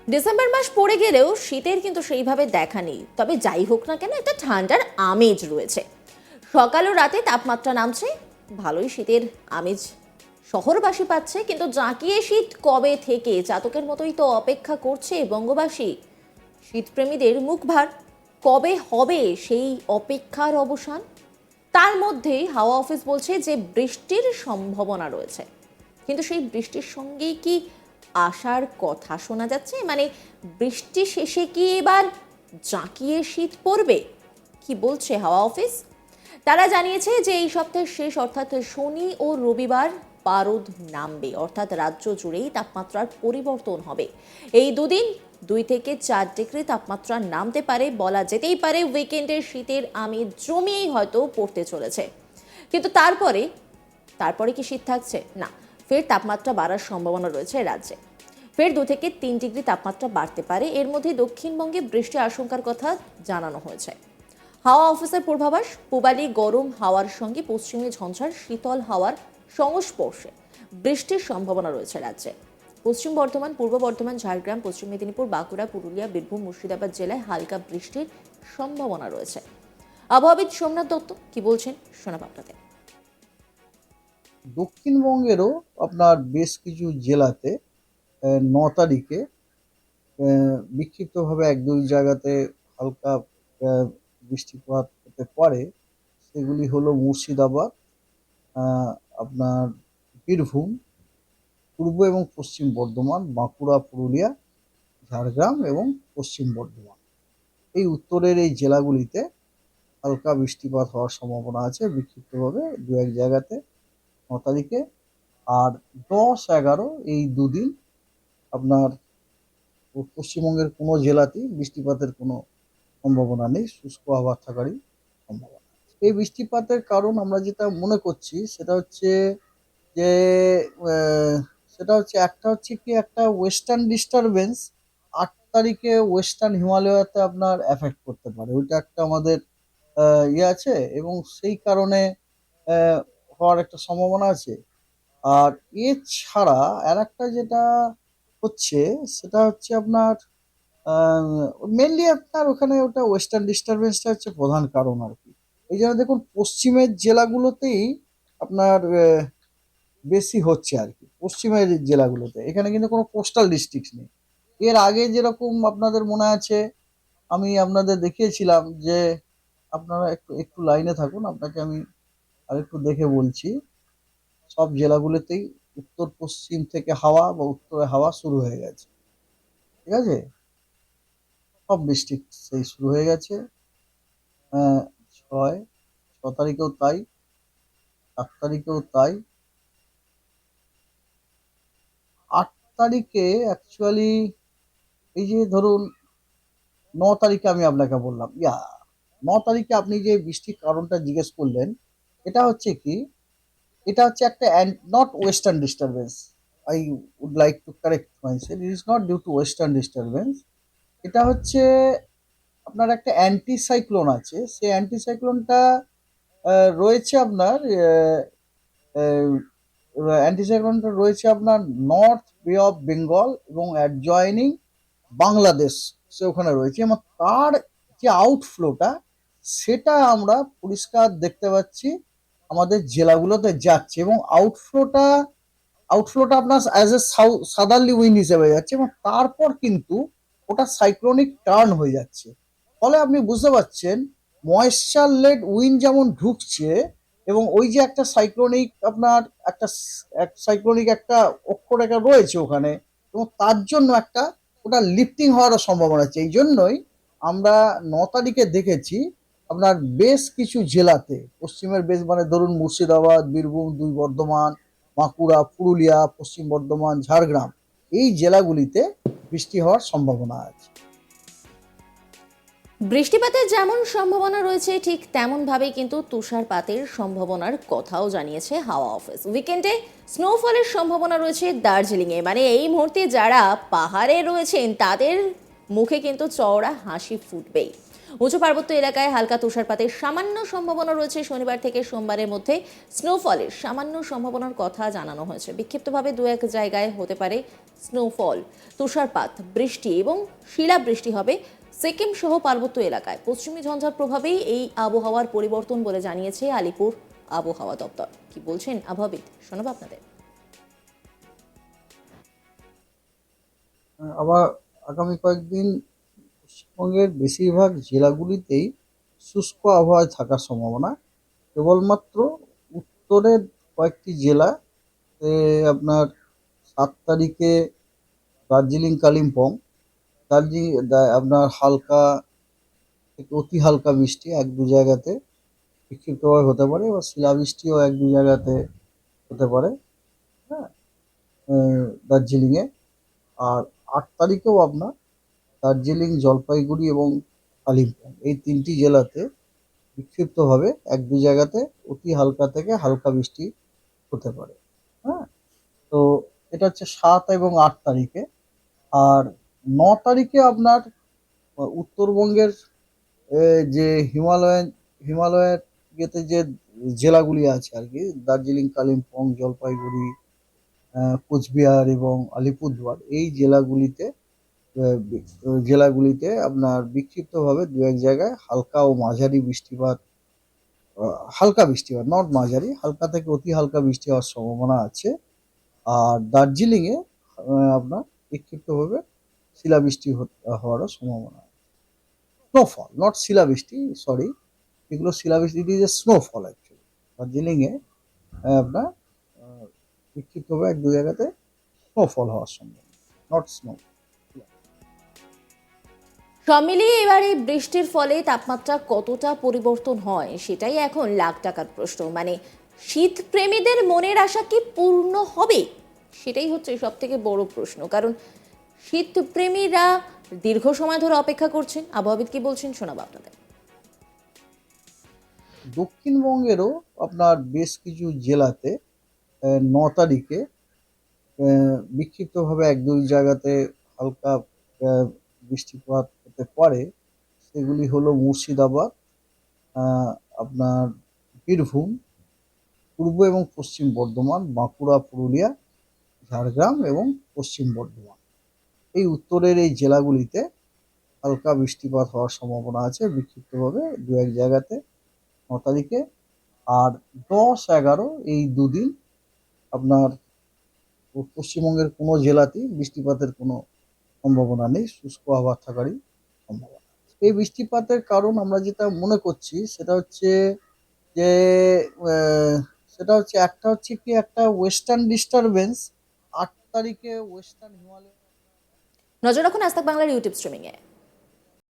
December মাস পড়ে গেলেও শীতের কিন্তু সেইভাবে দেখা নেই। তবে যাই হোক না কেন, একটা ঠান্ডার আমেজ রয়েছে। সকাল ও রাতে তাপমাত্রা নামছে, ভালোই শীতের আমেজ শহরবাসী পাচ্ছে। কিন্তু জাঁকিয়ে শীত কবে থেকে, চাতকের মতোই তো অপেক্ষা করছে বঙ্গবাসী। শীতপ্রেমীদের মুখ ভার, কবে হবে সেই অপেক্ষার অবসান? তার মধ্যেই হাওয়া অফিস বলছে যে বৃষ্টির সম্ভাবনা রয়েছে। কিন্তু সেই বৃষ্টির সঙ্গেই কি আসার কথা শোনা যাচ্ছে? মানে বৃষ্টি শেষে কি এবার জাঁকিয়ে শীত পড়বে? কি বলছে হাওয়া অফিস? তারা জানিয়েছে যে এই সপ্তাহের শেষ অর্থাৎ শনি ও রবিবার পারদ নামবে, অর্থাৎ রাজ্য জুড়েই তাপমাত্রার পরিবর্তন হবে। এই দুদিন 2 থেকে 4 ডিগ্রি তাপমাত্রা নামতে পারে, বলা যেতেই পারে উইকেন্ডের শীতের আমেজ জমিয়েই হয়তো পড়তে চলেছে। কিন্তু তারপরে কি শীত থাকছে? না, ফের তাপমাত্রা বাড়ার সম্ভাবনা রয়েছে রাজ্যে। ফের 2 থেকে 3 ডিগ্রি তাপমাত্রা বাড়তে পারে। এর মধ্যে দক্ষিণবঙ্গে বৃষ্টির আশঙ্কার কথা জানানো হয়েছে। হাওয়া অফিসের পূর্বাভাস, পূবালি গরম হাওয়ার সঙ্গে পশ্চিমে ঝঞ্ঝার শীতল হাওয়ার সংস্পর্শে বৃষ্টির সম্ভাবনা রয়েছে রাজ্যে। পশ্চিম বর্ধমান, পূর্ব বর্ধমান, ঝাড়গ্রাম, পশ্চিম মেদিনীপুর, বাঁকুড়া, পুরুলিয়া, বীরভূম, মুর্শিদাবাদ জেলায় হালকা বৃষ্টির সম্ভাবনা রয়েছে। আবহাওয়াবিদ সোমনাথ দত্ত কি বলছেন শোনাব আপনাদের। দক্ষিণবঙ্গেরও আপনার বেশ কিছু জেলাতে 9 তারিখে বিক্ষিপ্তভাবে 1-2 জায়গাতে হালকা বৃষ্টিপাত হতে পারে। সেগুলি হলো মুর্শিদাবাদ, আহ, আপনার বীরভূম, পূর্ব এবং পশ্চিম বর্ধমান, বাঁকুড়া, পুরুলিয়া, ঝাড়গ্রাম এবং পশ্চিম বর্ধমান। এই উত্তরের এই জেলাগুলিতে হালকা বৃষ্টিপাত হওয়ার সম্ভাবনা আছে বিক্ষিপ্তভাবে 2-1 জায়গাতে 9 তারিখে। আর 10-11 এই দুদিন আপনার পশ্চিমবঙ্গের কোনো জেলাতেই বৃষ্টিপাতের কোনো সম্ভাবনা নেই, শুষ্ক আবহাওয়া থাকারই সম্ভাবনা। এই বৃষ্টিপাতের কারণ আমরা যেটা মনে করছি সেটা হচ্ছে যে একটা হচ্ছে কি, একটা ওয়েস্টার্ন ডিস্টারবেন্স 8 তারিখে ওয়েস্টার্ন হিমালয়াতে আপনার এফেক্ট করতে পারে। ওইটা একটা আমাদের ইয়ে আছে এবং সেই কারণে আহ, হওয়ার একটা সম্ভাবনা আছে। আর এছাড়া আর একটা যেটা হচ্ছে সেটা হচ্ছে আপনার মেনলি আপনার ওখানে ওটা ওয়েস্টার্ন ডিস্টারবেন্সটা হচ্ছে প্রধান কারণ আর কি। এই জন্য দেখুন পশ্চিমের জেলাগুলোতেই আপনার বেশি হচ্ছে আর কি। পশ্চিমের জেলাগুলোতে এখানে কিন্তু কোনো কোস্টাল ডিস্ট্রিক্ট নেই। এর আগে যেরকম আপনাদের মনে আছে, আমি আপনাদের দেখিয়েছিলাম যে আপনারা একটু একটু লাইনে থাকুন, আপনাকে আমি আরেকটু দেখে বলছি। সব জেলাগুলোতেই উত্তর পশ্চিম থেকে হাওয়া বা উত্তরে হাওয়া শুরু হয়ে গেছে, ঠিক আছে? সব ডিস্ট্রিক্ট সেই শুরু হয়ে গেছে। আহ, 6 তারিখেও তাই, 7 তারিখেও তাই। 8 তারিখে অ্যাকচুয়ালি এই যে ধরুন 9 তারিখে আমি আপনাকে বললাম 9 তারিখে আপনি যে বৃষ্টির কারণটা জিজ্ঞেস করলেন, এটা হচ্ছে কি, এটা হচ্ছে একটা not western disturbance. I would like to correct myself, it is not due to western disturbance. এটা হচ্ছে আপনার একটা অ্যান্টি সাইক্লোন আছে। সেই অ্যান্টি সাইক্লোনটা রয়েছে আপনার অ্যান্টিসাইক্লোনটা রয়েছে আপনার নর্থ বে অফ বেঙ্গল এবং অ্যাডজয়নিং বাংলাদেশ, সে ওখানে রয়েছে। এবং তার যে আউটফ্লোটা সেটা আমরা পরিষ্কার দেখতে পাচ্ছি আমাদের জেলাগুলোতে যাচ্ছে। এবং আউটফ্লোটা আপনার অ্যাজ এ সাদারলি উইন্ড হিসেবে যাচ্ছে এবং তারপর কিন্তু ওটা সাইক্লোনিক টার্ন হয়ে যাচ্ছে। ফলে আপনি বুঝতে পারছেন ময়েশ্চার লেড উইন্ড যেমন ঢুকছে এবং ওই যে একটা সাইক্লোনিক আপনার একটা সাইক্লোনিক একটা অক্ষরেখা রয়েছে ওখানে, এবং তার জন্য একটা ওটা লিফটিং হওয়ারও সম্ভাবনা আছে। এই জন্যই আমরা 9 তারিখে দেখেছি আপনার বেশ কিছু জেলাতে পশ্চিমের বেশ মানে ধরুন মুর্শিদাবাদ, বীরভূম, 2 বর্ধমান, বাঁকুড়া, পুরুলিয়া, পশ্চিম বর্ধমান, ঝাড়গ্রাম এই জেলাগুলিতে বৃষ্টি হওয়ার সম্ভাবনা আছে। বৃষ্টিপাতের যেমন সম্ভাবনা রয়েছে, ঠিক তেমন ভাবেই কিন্তু তুষারপাতের সম্ভাবনার কথাও জানিয়েছে হাওয়া অফিস। উইকেন্ডে স্নোফলের সম্ভাবনা রয়েছে দার্জিলিংয়ে। মানে এই মুহূর্তে যারা পাহাড়ে রয়েছেন তাদের মুখে কিন্তু চওড়া হাসি ফুটবেই। উঁচু পার্বত্য এলাকায় হালকা তুষারপাতের সামান্য সম্ভাবনা রয়েছে। শনিবার থেকে সোমবারের মধ্যে স্নোফলের সামান্য সম্ভাবনার কথা জানানো হয়েছে। বিক্ষিপ্তভাবে দু এক জায়গায় হতে পারে স্নোফল, তুষারপাত, বৃষ্টি এবং শিলাবৃষ্টি হবে সিকিম সহ পার্বত্য এলাকায়। পশ্চিমী ঝঞ্ঝার প্রভাবেই এই আবহাওয়ার পরিবর্তন বলে জানিয়েছে আলিপুর আবহাওয়া দপ্তর। কি বলছেন আবহাওয়াবিদ, শোনাবো আপনাদের। আবার আগামী কয়েকদিন পশ্চিমবঙ্গের বেশিরভাগ জেলাগুলিতেই শুষ্ক আবহাওয়ায় থাকার সম্ভাবনা। কেবলমাত্র উত্তরের কয়েকটি জেলা আপনার 7 তারিখে দার্জিলিং, কালিম্পং, আপনার হালকা থেকে অতি হালকা বৃষ্টি এক দু জায়গাতে বিক্ষিপ্তভাবে হতে পারে, বা শিলাবৃষ্টিও এক দু জায়গাতে হতে পারে। হ্যাঁ, দার্জিলিংয়ে। আর 8 তারিখেও আপনার দার্জিলিং, জলপাইগুড়ি এবং কালিম্পং এই 3টি জেলাতে বিক্ষিপ্তভাবে এক দু জায়গাতে অতি হালকা থেকে হালকা বৃষ্টি হতে পারে। হ্যাঁ, তো এটা হচ্ছে 7 এবং 8 তারিখে। আর 9 তারিখে আপনার উত্তরবঙ্গের যে হিমালয়ের ইয়েতে যে জেলাগুলি আছে আর কি, দার্জিলিং, কালিম্পং, জলপাইগুড়ি, কোচবিহার এবং আলিপুরদুয়ার, এই জেলাগুলিতে আপনার বিক্ষিপ্তভাবে দু এক জায়গায় হালকা ও মাঝারি বৃষ্টিপাত, হালকা বৃষ্টিপাত, নট মাঝারি, হালকা থেকে অতি হালকা বৃষ্টি হওয়ার সম্ভাবনা আছে। আর দার্জিলিং এ আপনার বিক্ষিপ্তভাবে শিলাবৃষ্টি হওয়ারও সম্ভাবনা আছে। স্নোফল, নট শিলাবৃষ্টি, সরি, এগুলো শিলাবৃষ্টি, it is a snowfall actually. Darjeeling এ আপনার বিক্ষিপ্তভাবে এক দু জায়গাতে স্নোফল হওয়ার সম্ভাবনা, নট স্নো। সব মিলিয়ে এবারে বৃষ্টির ফলে তাপমাত্রা কতটা পরিবর্তন হয় সেটাই এখন লাখ টাকার প্রশ্ন। মানে শীত প্রেমীদের মনের আশা কি পূর্ণ হবে, সেটাই হচ্ছে সব থেকে বড় প্রশ্ন। কারণ শীত প্রেমীরা দীর্ঘ সময় ধরে অপেক্ষা করছেন। আবহাওয়াবিদ কি বলছেন, শোনাবো আপনাদের। দক্ষিণবঙ্গেরও আপনার বেশ কিছু জেলাতে 9 তারিখে বিক্ষিপ্তভাবে এক দুই জায়গাতে হালকা বৃষ্টিপাত হতে পারে। সেগুলি হলো মুর্শিদাবাদ, আপনার বীরভূম, পূর্ব এবং পশ্চিম বর্ধমান, বাঁকুড়া, পুরুলিয়া, ঝাড়গ্রাম এবং পশ্চিম বর্ধমান। এই উত্তরের এই জেলাগুলিতে হালকা বৃষ্টিপাত হওয়ার সম্ভাবনা আছে বিক্ষিপ্তভাবে দু এক জায়গাতে 9 তারিখে। আর 10-11 এই দুদিন আপনার পশ্চিমবঙ্গের কোনো জেলাতেই বৃষ্টিপাতের কোনো সম্ভাবনা নেই, শুষ্ক আবহাওয়া থাকারই সম্ভাবনা। এই বৃষ্টিপাতের কারণ আমরা যেটা মনে করছি সেটা হচ্ছে যে একটা হচ্ছে কি, একটা ওয়েস্টার্ন ডিস্টারবেন্স 8 তারিখে ওয়েস্টার্ন হিমালয়। নজর রাখুন আজ তাক বাংলার ইউটিউব স্ট্রিমিংয়ে।